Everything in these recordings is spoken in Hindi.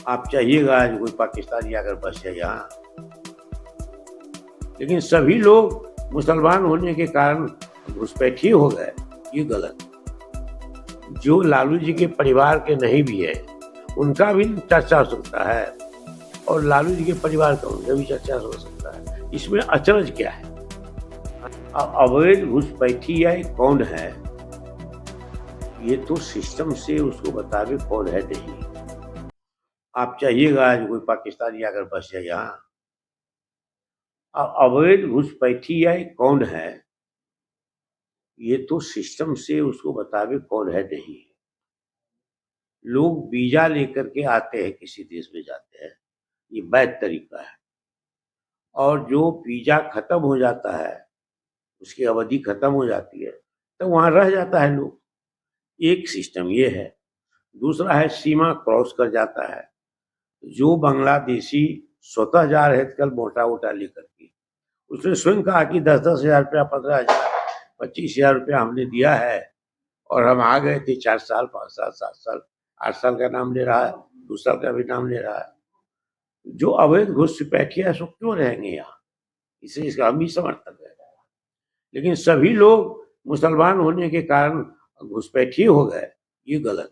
आप चाहिएगा आज कोई पाकिस्तानी आकर बस जाए यहाँ, लेकिन सभी लोग मुसलमान होने के कारण घुसपैठी हो गए, ये गलत। जो लालू जी के परिवार के नहीं भी है उनका भी चर्चा हो सकता है, और लालू जी के परिवार का उनका भी चर्चा हो सकता है। इसमें अचरज क्या है? अवैध घुसपैठिया कौन है, ये तो सिस्टम से उसको बतावे कौन है नहीं। आप चाहिएगा आज कोई पाकिस्तानी आकर बस जाए यहाँ, अवैध घुसपैठिया कौन है, ये तो सिस्टम से उसको बतावे कौन है नहीं। लोग वीजा लेकर के आते हैं, किसी देश में जाते हैं, ये वैध तरीका है। और जो वीजा खत्म हो जाता है, उसकी अवधि खत्म हो जाती है, तो वहां रह जाता है लोग। एक सिस्टम ये है। दूसरा है सीमा क्रॉस कर जाता है। जो बांग्लादेशी स्वतः जा रहे थे कल मोटा वोटा लेकर के, उसने स्वयं कहा कि 10,000 रुपया, 15,000, 25,000 रुपया हमने दिया है और हम आ गए थे 4 साल, 5 साल, 7 साल, 8 साल का नाम ले रहा है, 2 साल का भी नाम ले रहा है। जो अवैध घुसपैठिया है सो क्यों रहेंगे यहाँ? इसे इसका हम भी समर्थक है, लेकिन सभी लोग मुसलमान होने के कारण घुसपैठी हो गए, ये गलत।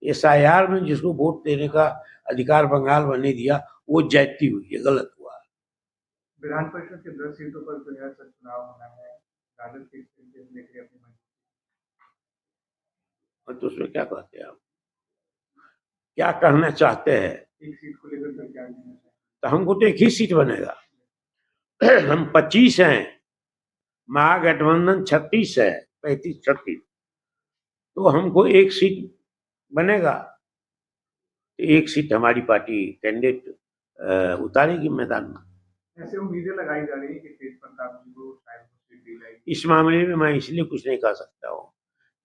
SIR में जिसको वोट देने का अधिकार बंगाल में नहीं दिया, वो जाति हुई, ये गलत हुआ। विधान परिषद के 10 सीटों पर जो है चुनाव होना है, राजद की लेकर अपनी और तो उसमें क्या कहते हैं आप, क्या कहना चाहते हैं? एक सीट को लेकर फिर क्या कहना चाहिए? तो हमको तो एक ही सीट बनेगा। हम 25 हैं, महागठबंधन 36 है, 35-36, तो हमको एक सीट बनेगा। एक सीट हमारी पार्टी कैंडिडेट उतारेगी मैदान में। ऐसे उम्मीदें लगाई जा रही है कि तेज प्रताप जी को शायद सीट दी जाएगी। इस मामले में मैं इसलिए कुछ नहीं कह सकता हूँ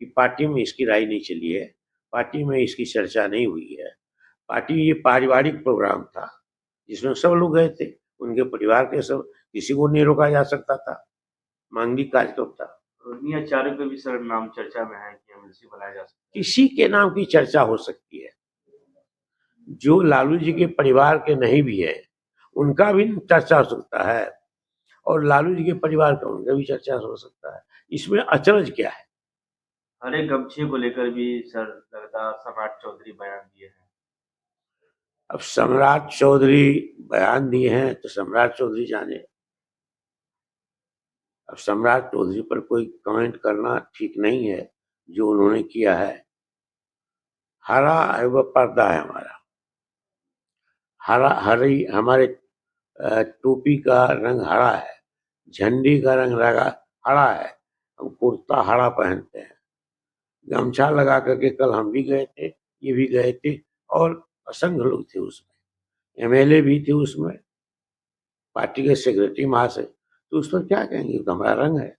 कि पार्टी में इसकी राय नहीं चली है, पार्टी में इसकी चर्चा नहीं हुई है। पार्टी ये पारिवारिक प्रोग्राम था जिसमें सब लोग गए थे, उनके परिवार के सब, किसी को नहीं रोका जा सकता था, मांगलिक कार्यक्रम था। आचार्य पे भी सर नाम चर्चा में है कि एमएलसी बनाया जा सकता है। किसी के नाम की चर्चा हो सकती है, जो लालू जी के परिवार के नहीं भी है उनका भी चर्चा हो सकता है, और लालू जी के परिवार का उनका भी चर्चा हो सकता है। इसमें अचरज क्या है? हरे गमछे को लेकर भी सर लगातार सम्राट चौधरी बयान दिए हैं। अब सम्राट चौधरी बयान दिए हैं तो सम्राट चौधरी जाने। अब सम्राट चौधरी पर कोई कमेंट करना ठीक नहीं है, जो उन्होंने किया है। हरा है वह पर्दा है हमारा, हरा हरी, हमारे टोपी का रंग हरा है, झंडी का रंग हरा है, हम कुर्ता हरा पहनते हैं, गमछा लगा करके कल हम भी गए थे, ये भी गए थे, और असंख्य लोग थे उसमें, MLA भी थे उसमें, पार्टी के सेक्रेटरी महाशय, तो उस पर क्या कहेंगे, तो हमारा रंग है।